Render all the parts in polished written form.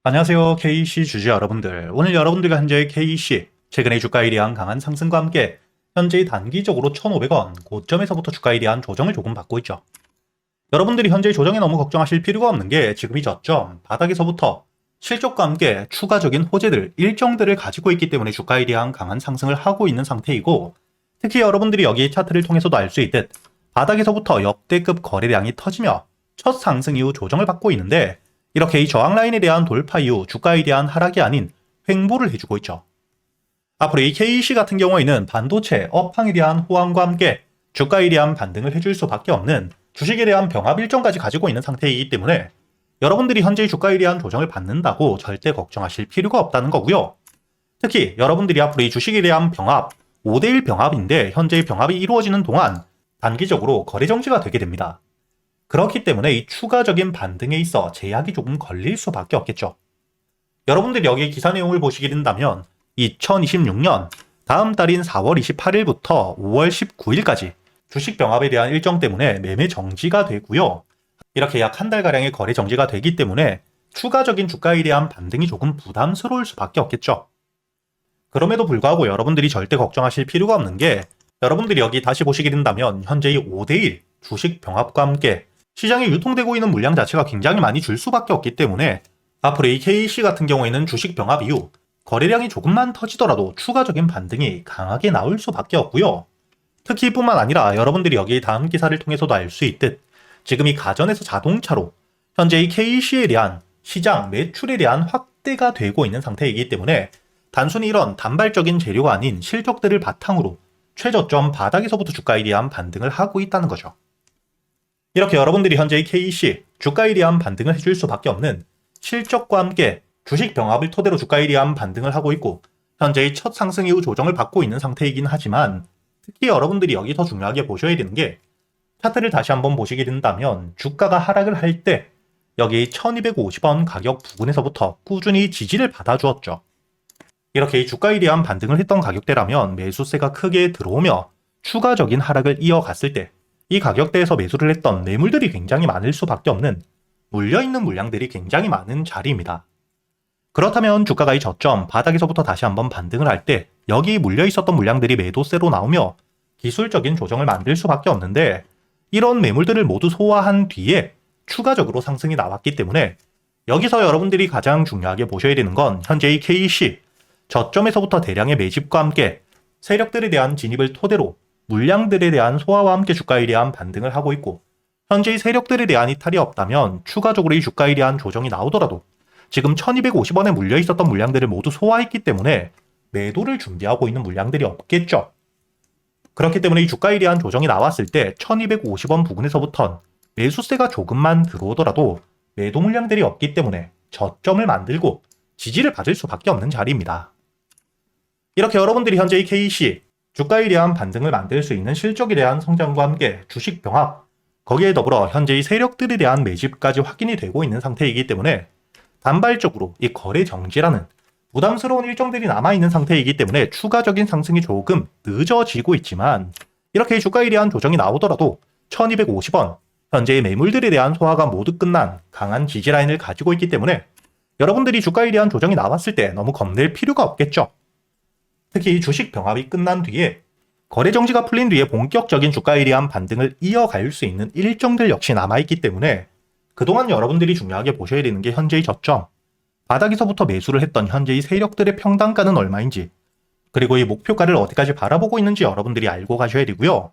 안녕하세요. KC 주주 여러분들. 오늘 여러분들과 현재 KC 최근의 주가에 대한 강한 상승과 함께 현재 단기적으로 1,500원 고점에서부터 주가에 대한 조정을 조금 받고 있죠. 여러분들이 현재 조정에 너무 걱정하실 필요가 없는 게 지금 이 저점 바닥에서부터 실적과 함께 추가적인 호재들 일정들을 가지고 있기 때문에 주가에 대한 강한 상승을 하고 있는 상태이고, 특히 여러분들이 여기 차트를 통해서도 알 수 있듯 바닥에서부터 역대급 거래량이 터지며 첫 상승 이후 조정을 받고 있는데, 이렇게 이 저항 라인에 대한 돌파 이후 주가에 대한 하락이 아닌 횡보를 해주고 있죠. 앞으로 이 KC 같은 경우에는 반도체 업황에 대한 호황과 함께 주가에 대한 반등을 해줄 수밖에 없는 주식에 대한 병합 일정까지 가지고 있는 상태이기 때문에 여러분들이 현재 주가에 대한 조정을 받는다고 절대 걱정하실 필요가 없다는 거고요. 특히 여러분들이 앞으로 이 주식에 대한 병합 5대1 병합인데, 현재 병합이 이루어지는 동안 단기적으로 거래 정지가 되게 됩니다. 그렇기 때문에 이 추가적인 반등에 있어 제약이 조금 걸릴 수밖에 없겠죠. 여러분들이 여기 기사 내용을 보시게 된다면 2026년 다음 달인 4월 28일부터 5월 19일까지 주식 병합에 대한 일정 때문에 매매 정지가 되고요. 이렇게 약 한 달가량의 거래 정지가 되기 때문에 추가적인 주가에 대한 반등이 조금 부담스러울 수밖에 없겠죠. 그럼에도 불구하고 여러분들이 절대 걱정하실 필요가 없는 게, 여러분들이 여기 다시 보시게 된다면 현재 이 5대1 주식 병합과 함께 시장에 유통되고 있는 물량 자체가 굉장히 많이 줄 수밖에 없기 때문에 앞으로 이 KC 같은 경우에는 주식 병합 이후 거래량이 조금만 터지더라도 추가적인 반등이 강하게 나올 수밖에 없고요. 특히 이뿐만 아니라 여러분들이 여기 다음 기사를 통해서도 알 수 있듯 지금 이 가전에서 자동차로 현재 이 KC에 대한 시장 매출에 대한 확대가 되고 있는 상태이기 때문에 단순히 이런 단발적인 재료가 아닌 실적들을 바탕으로 최저점 바닥에서부터 주가에 대한 반등을 하고 있다는 거죠. 이렇게 여러분들이 현재 이 KC 주가에 대한 반등을 해줄 수밖에 없는 실적과 함께 주식 병합을 토대로 주가에 대한 반등을 하고 있고, 현재의 첫 상승 이후 조정을 받고 있는 상태이긴 하지만, 특히 여러분들이 여기 더 중요하게 보셔야 되는 게, 차트를 다시 한번 보시게 된다면 주가가 하락을 할 때 여기 1250원 가격 부근에서부터 꾸준히 지지를 받아주었죠. 이렇게 이 주가에 대한 반등을 했던 가격대라면 매수세가 크게 들어오며 추가적인 하락을 이어갔을 때 이 가격대에서 매수를 했던 매물들이 굉장히 많을 수밖에 없는, 물려있는 물량들이 굉장히 많은 자리입니다. 그렇다면 주가가 이 저점 바닥에서부터 다시 한번 반등을 할 때 여기 물려있었던 물량들이 매도세로 나오며 기술적인 조정을 만들 수밖에 없는데, 이런 매물들을 모두 소화한 뒤에 추가적으로 상승이 나왔기 때문에 여기서 여러분들이 가장 중요하게 보셔야 되는 건 현재 이 KC 저점에서부터 대량의 매집과 함께 세력들에 대한 진입을 토대로 물량들에 대한 소화와 함께 주가에 대한 반등을 하고 있고, 현재 이 세력들에 대한 이탈이 없다면 추가적으로 이 주가에 대한 조정이 나오더라도 지금 1250원에 물려 있었던 물량들을 모두 소화했기 때문에 매도를 준비하고 있는 물량들이 없겠죠. 그렇기 때문에 이 주가에 대한 조정이 나왔을 때 1250원 부근에서부턴 매수세가 조금만 들어오더라도 매도 물량들이 없기 때문에 저점을 만들고 지지를 받을 수밖에 없는 자리입니다. 이렇게 여러분들이 현재 이 KC 주가에 대한 반등을 만들 수 있는 실적에 대한 성장과 함께 주식 병합, 거기에 더불어 현재 이 세력들에 대한 매집까지 확인이 되고 있는 상태이기 때문에 단발적으로 이 거래 정지라는 부담스러운 일정들이 남아있는 상태이기 때문에 추가적인 상승이 조금 늦어지고 있지만, 이렇게 주가에 대한 조정이 나오더라도 1250원 현재의 매물들에 대한 소화가 모두 끝난 강한 지지라인을 가지고 있기 때문에 여러분들이 주가에 대한 조정이 나왔을 때 너무 겁낼 필요가 없겠죠. 특히 주식 병합이 끝난 뒤에 거래 정지가 풀린 뒤에 본격적인 주가에 대한 반등을 이어갈 수 있는 일정들 역시 남아있기 때문에 그동안 여러분들이 중요하게 보셔야 되는 게 현재의 저점 바닥에서부터 매수를 했던 현재의 세력들의 평단가는 얼마인지, 그리고 이 목표가를 어디까지 바라보고 있는지 여러분들이 알고 가셔야 되고요.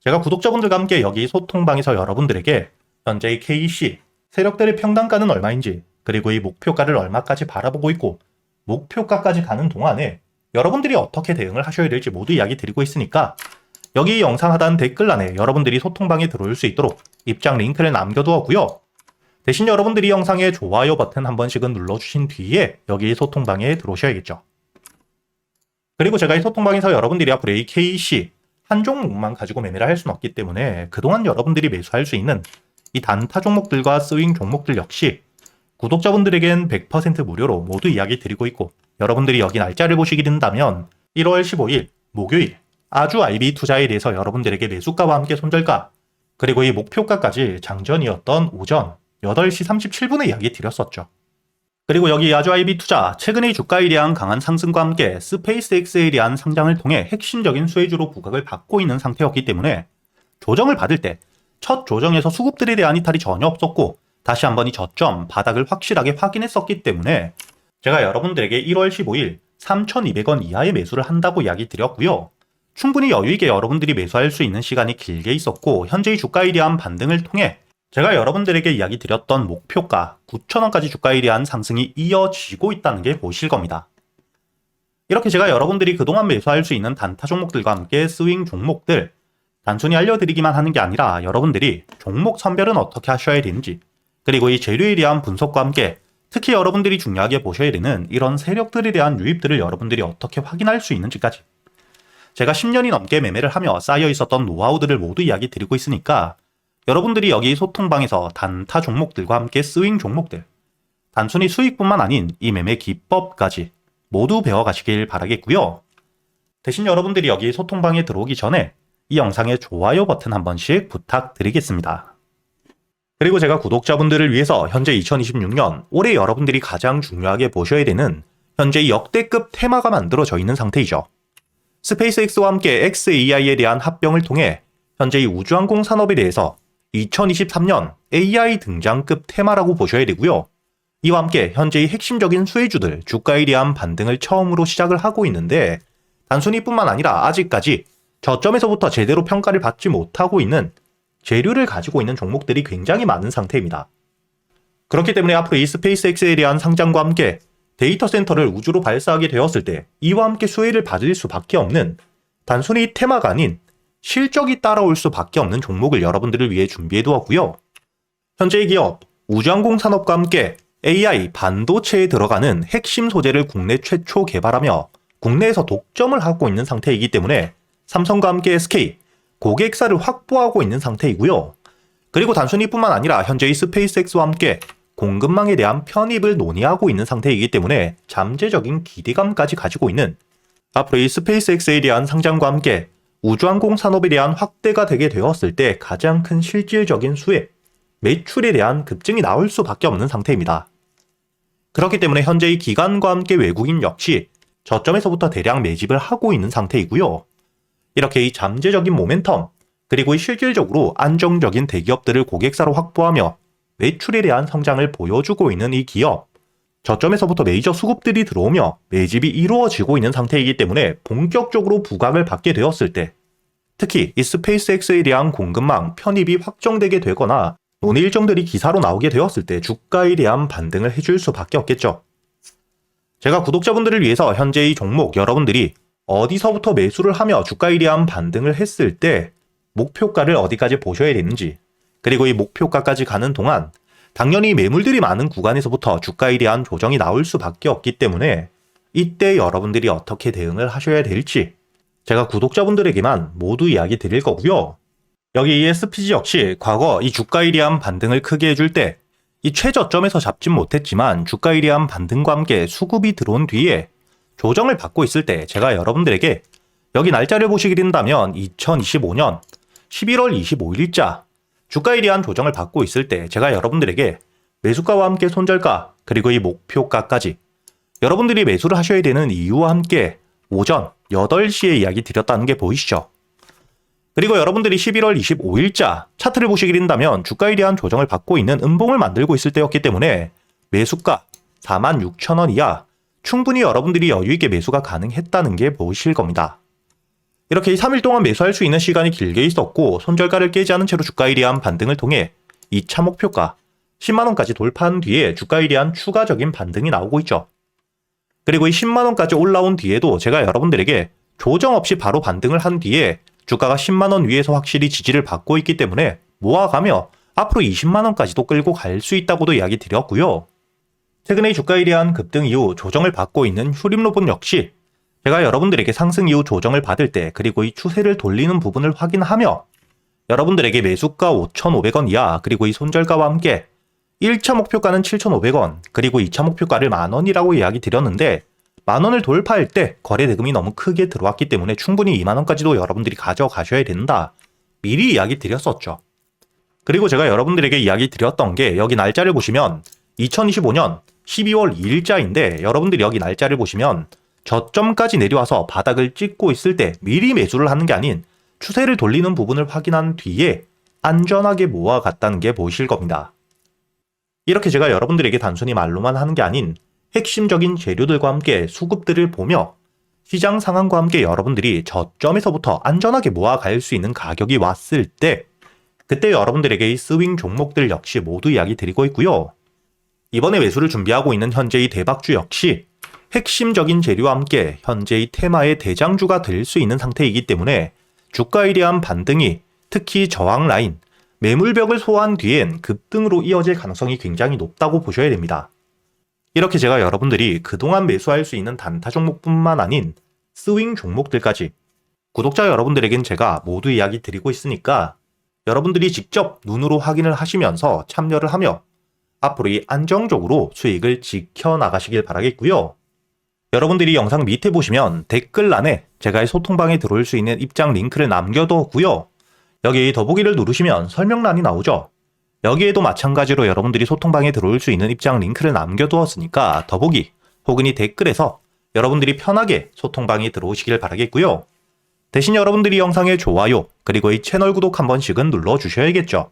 제가 구독자분들과 함께 여기 소통방에서 여러분들에게 현재의 KC 세력들의 평단가는 얼마인지, 그리고 이 목표가를 얼마까지 바라보고 있고 목표가까지 가는 동안에 여러분들이 어떻게 대응을 하셔야 될지 모두 이야기 드리고 있으니까 여기 영상 하단 댓글란에 여러분들이 소통방에 들어올 수 있도록 입장 링크를 남겨두었고요. 대신 여러분들이 영상에 좋아요 버튼 한 번씩은 눌러주신 뒤에 여기 소통방에 들어오셔야겠죠. 그리고 제가 이 소통방에서 여러분들이 앞으로 이 KC 한 종목만 가지고 매매를 할 수는 없기 때문에 그동안 여러분들이 매수할 수 있는 이 단타 종목들과 스윙 종목들 역시 구독자분들에겐 100% 무료로 모두 이야기 드리고 있고, 여러분들이 여기 날짜를 보시게 된다면 1월 15일 목요일 아주 IB 투자에 대해서 여러분들에게 매수가와 함께 손절가, 그리고 이 목표가까지 장전이었던 오전 8시 37분에 이야기 드렸었죠. 그리고 여기 야주아이비 투자, 최근의 주가에 대한 강한 상승과 함께 스페이스X에 대한 상장을 통해 핵심적인 수혜주로 부각을 받고 있는 상태였기 때문에 조정을 받을 때 첫 조정에서 수급들에 대한 이탈이 전혀 없었고 다시 한번 이 저점 바닥을 확실하게 확인했었기 때문에 제가 여러분들에게 1월 15일 3,200원 이하의 매수를 한다고 이야기 드렸고요. 충분히 여유있게 여러분들이 매수할 수 있는 시간이 길게 있었고 현재의 주가에 대한 반등을 통해 제가 여러분들에게 이야기 드렸던 목표가 9,000원까지 주가에 대한 상승이 이어지고 있다는 게 보이실 겁니다. 이렇게 제가 여러분들이 그동안 매수할 수 있는 단타 종목들과 함께 스윙 종목들 단순히 알려드리기만 하는 게 아니라 여러분들이 종목 선별은 어떻게 하셔야 되는지 그리고 이 재료에 대한 분석과 함께 특히 여러분들이 중요하게 보셔야 되는 이런 세력들에 대한 유입들을 여러분들이 어떻게 확인할 수 있는지까지 제가 10년이 넘게 매매를 하며 쌓여 있었던 노하우들을 모두 이야기 드리고 있으니까 여러분들이 여기 소통방에서 단타 종목들과 함께 스윙 종목들 단순히 수익뿐만 아닌 이 매매 기법까지 모두 배워가시길 바라겠고요. 대신 여러분들이 여기 소통방에 들어오기 전에 이 영상의 좋아요 버튼 한 번씩 부탁드리겠습니다. 그리고 제가 구독자분들을 위해서 현재 2026년 올해 여러분들이 가장 중요하게 보셔야 되는 현재 역대급 테마가 만들어져 있는 상태이죠. 스페이스X와 함께 xAI에 대한 합병을 통해 현재 이 우주항공 산업에 대해서 2023년 AI 등장급 테마라고 보셔야 되고요. 이와 함께 현재의 핵심적인 수혜주들 주가에 대한 반등을 처음으로 시작을 하고 있는데 단순히 뿐만 아니라 아직까지 저점에서부터 제대로 평가를 받지 못하고 있는 재료를 가지고 있는 종목들이 굉장히 많은 상태입니다. 그렇기 때문에 앞으로 이 스페이스X에 대한 상장과 함께 데이터 센터를 우주로 발사하게 되었을 때 이와 함께 수혜를 받을 수밖에 없는 단순히 테마가 아닌 실적이 따라올 수밖에 없는 종목을 여러분들을 위해 준비해 두었고요. 현재의 기업 우주항공 산업과 함께 AI 반도체에 들어가는 핵심 소재를 국내 최초 개발하며 국내에서 독점을 하고 있는 상태이기 때문에 삼성과 함께 SK 고객사를 확보하고 있는 상태이고요. 그리고 단순히 뿐만 아니라 현재의 스페이스X와 함께 공급망에 대한 편입을 논의하고 있는 상태이기 때문에 잠재적인 기대감까지 가지고 있는 앞으로 이 스페이스X에 대한 상장과 함께 우주항공 산업에 대한 확대가 되게 되었을 때 가장 큰 실질적인 수혜, 매출에 대한 급증이 나올 수밖에 없는 상태입니다. 그렇기 때문에 현재의 기관과 함께 외국인 역시 저점에서부터 대량 매집을 하고 있는 상태이고요. 이렇게 이 잠재적인 모멘텀, 그리고 실질적으로 안정적인 대기업들을 고객사로 확보하며 매출에 대한 성장을 보여주고 있는 이 기업, 저점에서부터 메이저 수급들이 들어오며 매집이 이루어지고 있는 상태이기 때문에 본격적으로 부각을 받게 되었을 때 특히 이 스페이스X에 대한 공급망 편입이 확정되게 되거나 논의 일정들이 기사로 나오게 되었을 때 주가에 대한 반등을 해줄 수밖에 없겠죠. 제가 구독자분들을 위해서 현재 이 종목 여러분들이 어디서부터 매수를 하며 주가에 대한 반등을 했을 때 목표가를 어디까지 보셔야 되는지 그리고 이 목표가까지 가는 동안 당연히 매물들이 많은 구간에서부터 주가에 대한 조정이 나올 수밖에 없기 때문에 이때 여러분들이 어떻게 대응을 하셔야 될지 제가 구독자분들에게만 모두 이야기 드릴 거고요. 여기 이 SPG 역시 과거 이 주가에 대한 반등을 크게 해줄 때 이 최저점에서 잡진 못했지만 주가에 대한 반등과 함께 수급이 들어온 뒤에 조정을 받고 있을 때 제가 여러분들에게 여기 날짜를 보시게 된다면 2025년 11월 25일자 주가에 대한 조정을 받고 있을 때 제가 여러분들에게 매수가와 함께 손절가 그리고 이 목표가까지 여러분들이 매수를 하셔야 되는 이유와 함께 오전 8시에 이야기 드렸다는 게 보이시죠? 그리고 여러분들이 11월 25일자 차트를 보시게 된다면 주가에 대한 조정을 받고 있는 음봉을 만들고 있을 때였기 때문에 매수가 46,000원 이하 충분히 여러분들이 여유있게 매수가 가능했다는 게 보이실 겁니다. 이렇게 3일 동안 매수할 수 있는 시간이 길게 있었고 손절가를 깨지 않은 채로 주가에 대한 반등을 통해 2차 목표가 10만원까지 돌파한 뒤에 주가에 대한 추가적인 반등이 나오고 있죠. 그리고 이 10만원까지 올라온 뒤에도 제가 여러분들에게 조정 없이 바로 반등을 한 뒤에 주가가 10만원 위에서 확실히 지지를 받고 있기 때문에 모아가며 앞으로 20만원까지도 끌고 갈 수 있다고도 이야기 드렸고요. 최근의 주가에 대한 급등 이후 조정을 받고 있는 휴림로봇 역시 제가 여러분들에게 상승 이후 조정을 받을 때 그리고 이 추세를 돌리는 부분을 확인하며 여러분들에게 매수가 5,500원 이하 그리고 이 손절가와 함께 1차 목표가는 7,500원 그리고 2차 목표가를 만원이라고 이야기 드렸는데 만원을 돌파할 때 거래 대금이 너무 크게 들어왔기 때문에 충분히 2만원까지도 여러분들이 가져가셔야 된다. 미리 이야기 드렸었죠. 그리고 제가 여러분들에게 이야기 드렸던 게 여기 날짜를 보시면 2025년 12월 2일자인데 여러분들이 여기 날짜를 보시면 저점까지 내려와서 바닥을 찍고 있을 때 미리 매수를 하는 게 아닌 추세를 돌리는 부분을 확인한 뒤에 안전하게 모아갔다는 게 보이실 겁니다. 이렇게 제가 여러분들에게 단순히 말로만 하는 게 아닌 핵심적인 재료들과 함께 수급들을 보며 시장 상황과 함께 여러분들이 저점에서부터 안전하게 모아갈 수 있는 가격이 왔을 때 그때 여러분들에게 이 스윙 종목들 역시 모두 이야기 드리고 있고요. 이번에 매수를 준비하고 있는 현재의 대박주 역시 핵심적인 재료와 함께 현재의 테마의 대장주가 될 수 있는 상태이기 때문에 주가에 대한 반등이 특히 저항 라인, 매물벽을 소화한 뒤엔 급등으로 이어질 가능성이 굉장히 높다고 보셔야 됩니다. 이렇게 제가 여러분들이 그동안 매수할 수 있는 단타 종목뿐만 아닌 스윙 종목들까지 구독자 여러분들에겐 제가 모두 이야기 드리고 있으니까 여러분들이 직접 눈으로 확인을 하시면서 참여를 하며 앞으로 이 안정적으로 수익을 지켜나가시길 바라겠고요. 여러분들이 영상 밑에 보시면 댓글란에 제가 소통방에 들어올 수 있는 입장 링크를 남겨뒀고요. 여기 더보기를 누르시면 설명란이 나오죠. 여기에도 마찬가지로 여러분들이 소통방에 들어올 수 있는 입장 링크를 남겨두었으니까 더보기 혹은 이 댓글에서 여러분들이 편하게 소통방에 들어오시길 바라겠고요. 대신 여러분들이 영상의 좋아요 그리고 이 채널 구독 한 번씩은 눌러주셔야겠죠.